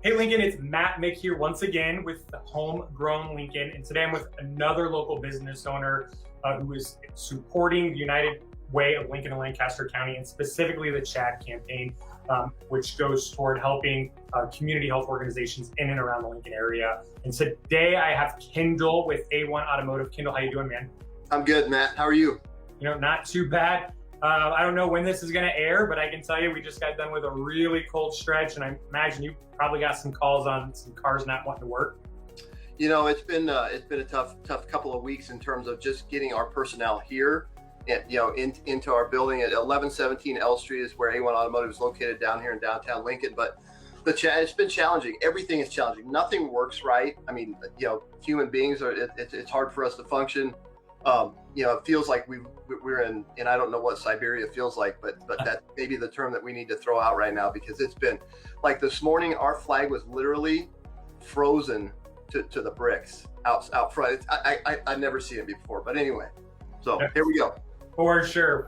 Hey Lincoln, it's Matt Mick here once again with the HomeGrown Lincoln, and today I'm with another local business owner who is supporting the United Way of Lincoln and Lancaster County, and specifically the CHAD campaign, which goes toward helping community health organizations in and around the Lincoln area. And today I have Kendall with A1 Automotive. Kendall, how you doing, man? I'm good, Matt. How are you? Not too bad. I don't know when this is going to air, but I can tell you we just got done with a really cold stretch, and I imagine you probably got some calls on some cars not wanting to work. It's been a tough couple of weeks in terms of just getting our personnel here, and into our building at 1117 L Street is where A1 Automotive is located down here in downtown Lincoln. But it's been challenging. Everything is challenging. Nothing works right. I mean, human beings are. It's hard for us to function. It feels like we're in, and I don't know what Siberia feels like, but that may be the term that we need to throw out right now, because it's been like this morning, our flag was literally frozen to the bricks out front. I've never seen it before, but anyway, so here we go. For sure.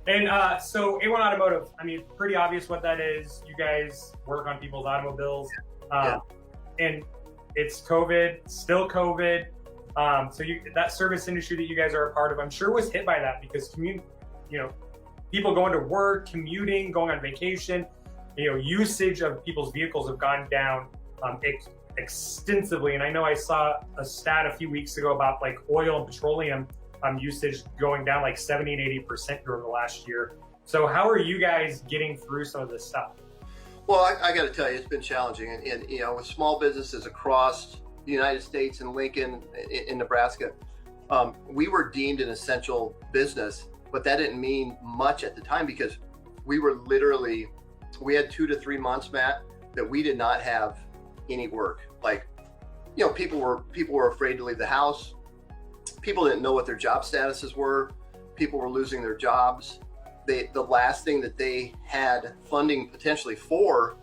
And so A1 Automotive, I mean, pretty obvious what that is. You guys work on people's automobiles, and it's COVID, still COVID. So that service industry that you guys are a part of, I'm sure was hit by that, because people going to work, commuting, going on vacation, usage of people's vehicles have gone down extensively. And I know I saw a stat a few weeks ago about like oil and petroleum usage going down like 70 and 80% during the last year. So how are you guys getting through some of this stuff? Well, I got to tell you, it's been challenging, and with small businesses across the United States and Lincoln in Nebraska, we were deemed an essential business, but that didn't mean much at the time, because we had 2 to 3 months, Matt, that we did not have any work. Like, people were afraid to leave the house. People didn't know what their job statuses were. People were losing their jobs. The last thing that they had funding potentially for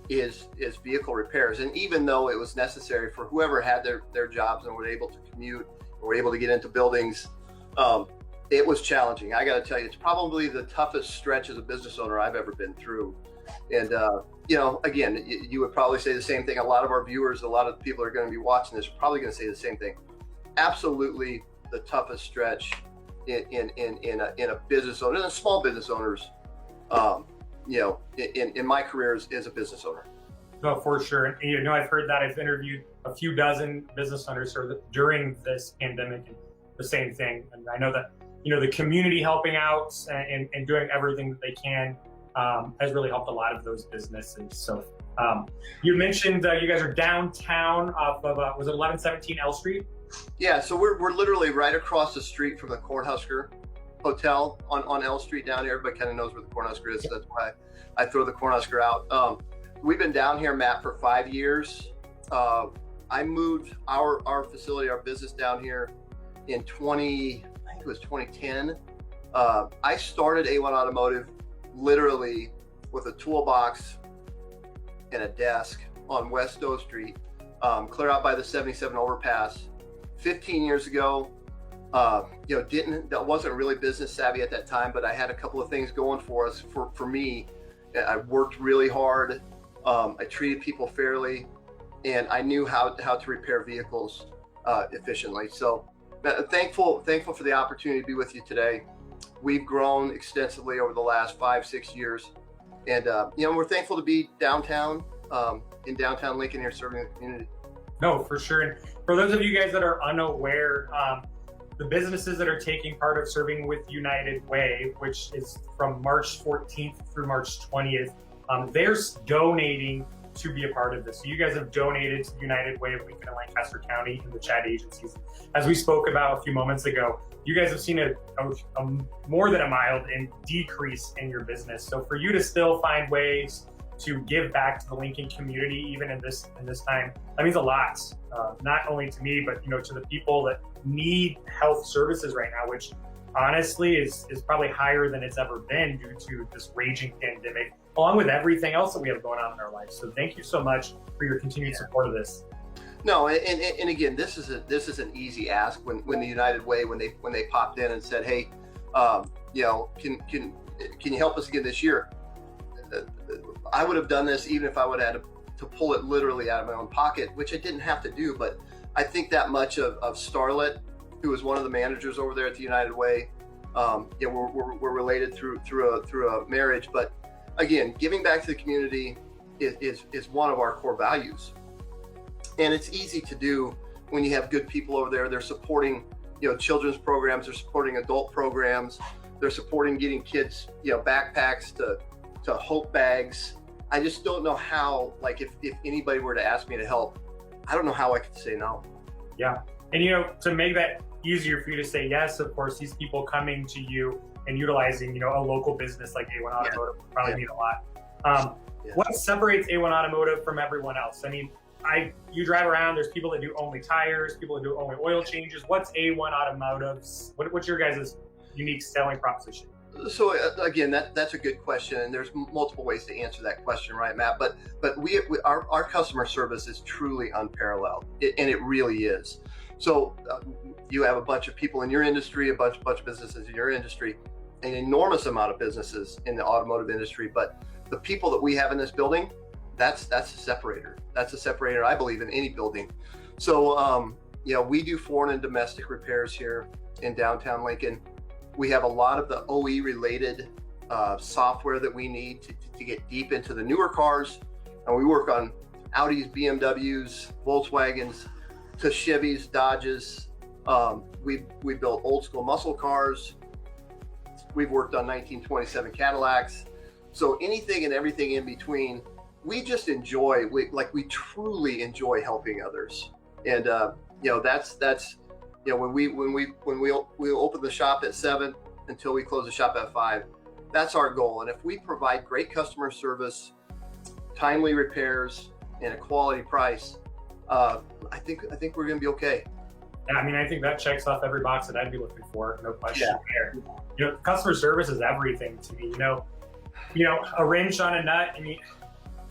is vehicle repairs. And even though it was necessary for whoever had their jobs and were able to commute or were able to get into buildings, it was challenging. I got to tell you, it's probably the toughest stretch as a business owner I've ever been through. And again, you would probably say the same thing. A lot of our viewers, a lot of the people who are going to be watching this are probably going to say the same thing. Absolutely the toughest stretch in a business owner, and small business owners, in my career as a business owner. No, for sure. And I've heard that. I've interviewed a few dozen business owners during this pandemic, and the same thing. And I know that, the community helping out and doing everything that they can has really helped a lot of those businesses. So you mentioned you guys are downtown off of, was it 1117 L Street? Yeah, so we're literally right across the street from the Cornhusker Hotel on L Street down here. Everybody kind of knows where the Cornhusker is, so that's why I throw the Cornhusker out. We've been down here, Matt, for 5 years. I moved our facility, our business down here in 2010. I started A1 Automotive literally with a toolbox and a desk on West O Street, clear out by the 77 overpass 15 years ago. That wasn't really business savvy at that time, but I had a couple of things going for us. For me, I worked really hard. I treated people fairly, and I knew how to repair vehicles efficiently. So thankful for the opportunity to be with you today. We've grown extensively over the last 5-6 years, and we're thankful to be downtown in downtown Lincoln here, serving the community. No, for sure. And for those of you guys that are unaware, the businesses that are taking part of serving with United Way, which is from March 14th through March 20th, they're donating to be a part of this. So you guys have donated to United Way of Lincoln and Lancaster County and the CHAD agencies. As we spoke about a few moments ago, you guys have seen a more than a mild decrease in your business. So for you to still find ways to give back to the Lincoln community, even in this time, that means a lot. Not only to me, but to the people that need health services right now, which honestly is probably higher than it's ever been due to this raging pandemic, along with everything else that we have going on in our life. So thank you so much for your continued support of this. No, and again, this is an easy ask. When the United Way, when they popped in and said, hey, can you help us again this year? I would have done this even if I would have had to pull it literally out of my own pocket, which I didn't have to do. But I think that much of Starlet, who was one of the managers over there at the United Way, we're related through a marriage. But again, giving back to the community is one of our core values, and it's easy to do when you have good people over there. They're supporting children's programs, they're supporting adult programs, they're supporting getting kids backpacks to Hope bags. I just don't know how, like, if anybody were to ask me to help, I don't know how I could say no. Yeah. And to make that easier for you to say yes, of course, these people coming to you and utilizing a local business like A1 Automotive would probably mean a lot. What separates A1 Automotive from everyone else? I mean, you drive around, there's people that do only tires, people that do only oil changes. What's A1 Automotive's, what's your guys' unique selling proposition? So again, that's a good question, and there's multiple ways to answer that question, right, Matt? But our customer service is truly unparalleled, and it really is. So you have a bunch of people in your industry, a bunch of businesses in your industry, an enormous amount of businesses in the automotive industry. But the people that we have in this building, that's a separator. That's a separator, I believe, in any building. So we do foreign and domestic repairs here in downtown Lincoln. We have a lot of the OE related software that we need to get deep into the newer cars. And we work on Audis, BMWs, Volkswagens, to Chevys, Dodges. We built old school muscle cars. We've worked on 1927 Cadillacs. So anything and everything in between, we just enjoy. We truly enjoy helping others. And that's when we open the shop at 7 until we close the shop at 5. That's our goal. And if we provide great customer service, timely repairs, and a quality price, I think we're going to be okay. Yeah, I mean, I think that checks off every box that I'd be looking for. No question there. Customer service is everything to me. A wrench on a nut. I mean,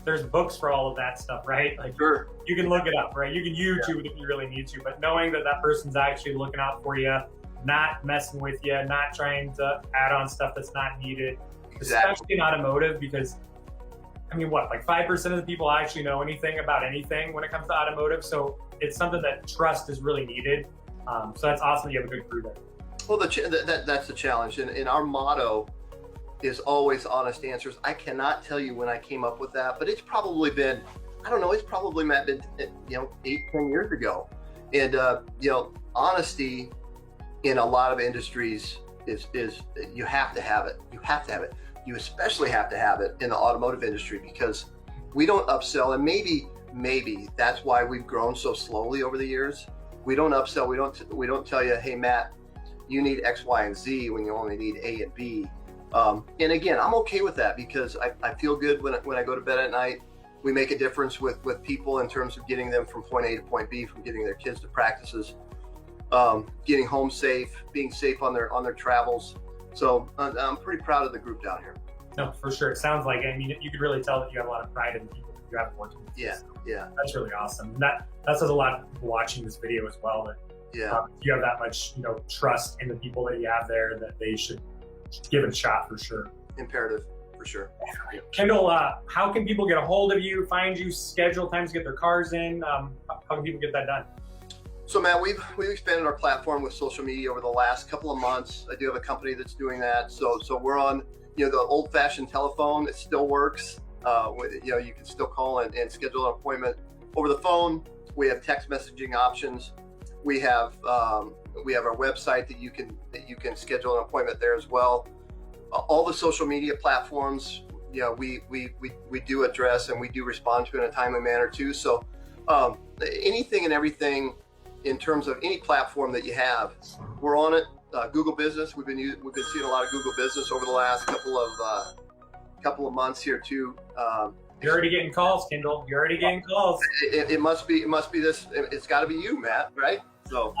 there's books for all of that stuff, right? Like, sure. You can look it up, right? You can YouTube it if you really need to, but knowing that person's actually looking out for you, not messing with you, not trying to add on stuff that's not needed, especially in automotive, because I mean, like 5% of the people actually know anything about anything when it comes to automotive. So it's something that trust is really needed. So that's awesome that you have a good crew there. Well, that's the challenge. And our motto is always honest answers. I cannot tell you when I came up with that, but it's probably been, it's probably been 8-10 years ago. And honesty in a lot of industries is you have to have it. You have to have it. You especially have to have it in the automotive industry, because we don't upsell, and maybe that's why we've grown so slowly over the years. We don't upsell. We don't tell you, hey Matt, you need X, Y, and Z when you only need A and B. And again, I'm okay with that, because I feel good when I go to bed at night. We make a difference with people in terms of getting them from point A to point B, from getting their kids to practices, getting home safe, being safe on their travels. So I'm pretty proud of the group down here. No, for sure. It sounds like, I mean, you could really tell that you have a lot of pride in the people that you have working with. Yeah. That's really awesome. That says a lot of people watching this video as well, that you have that much, trust in the people that you have there, that they should give it a shot for sure. Imperative, for sure. Kendall, how can people get a hold of you, find you, schedule times to get their cars in? How can people get that done? So Matt, we've expanded our platform with social media over the last couple of months. I do have a company that's doing that. So we're on, the old-fashioned telephone. It still works. You can still call and schedule an appointment over the phone. We have text messaging options. We have our website that you can schedule an appointment there as well. All the social media platforms, we do address, and we do respond to in a timely manner too. So anything and everything in terms of any platform that you have, we're on it. Google Business, we've been seeing a lot of Google Business over the last couple of months here too. You're already getting calls, Kendall. You're already getting calls. It must be this. It's got to be you, Matt, right? So,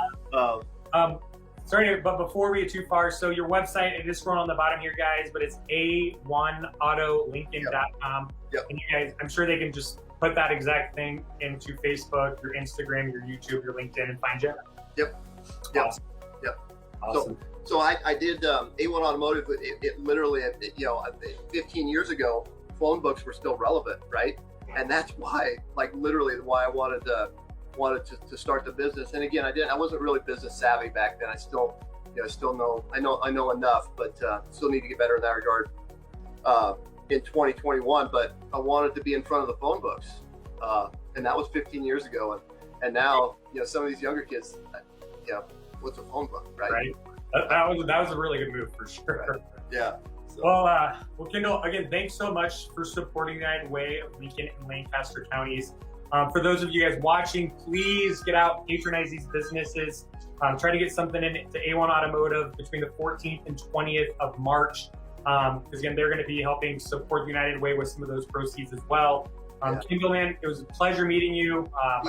sorry, but before we get too far, so your website, it is scrolling on the bottom here, guys, but it's A1AutoLincoln.com. Yep. And you guys, I'm sure they can just put that exact thing into Facebook, your Instagram, your YouTube, your LinkedIn, and find you. Yep. Awesome. Yep. Awesome. So I did A1 Automotive. It literally, 15 years ago, phone books were still relevant, right? And that's why, like literally why I wanted to start the business. And again, I wasn't really business savvy back then. I still know enough, but still need to get better in that regard in 2021. But I wanted to be in front of the phone books, and that was 15 years ago. And now, some of these younger kids, what's a phone book, right? Right. That was a really good move for sure. Right. Yeah. So. Well, Kendall, again, thanks so much for supporting the United Way of Lincoln and Lancaster counties. For those of you guys watching, please get out, patronize these businesses. Try to get something in to A1 Automotive between the 14th and 20th of March. Because again, they're going to be helping support the United Way with some of those proceeds as well. Kendall, man, it was a pleasure meeting you. I'll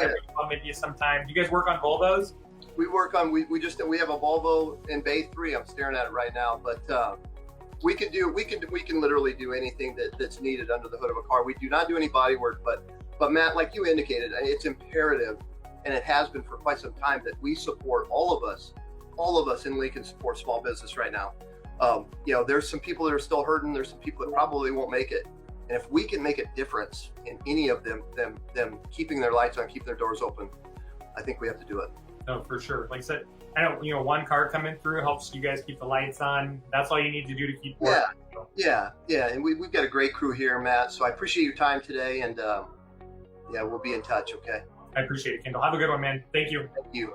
meet you sometime. Do you guys work on Volvos? We work on, we have a Volvo in Bay 3. I'm staring at it right now, but we can literally do anything that's needed under the hood of a car. We do not do any body work, but Matt, like you indicated, it's imperative, and it has been for quite some time, that we support all of us in Lincoln support small business right now. There's some people that are still hurting. There's some people that probably won't make it. And if we can make a difference in any of them keeping their lights on, keeping their doors open, I think we have to do it. No, for sure. Like I said, I know, one car coming through helps you guys keep the lights on. That's all you need to do to keep working. Yeah. And we've got a great crew here, Matt. So I appreciate your time today, and we'll be in touch. Okay. I appreciate it, Kendall. Have a good one, man. Thank you. Thank you.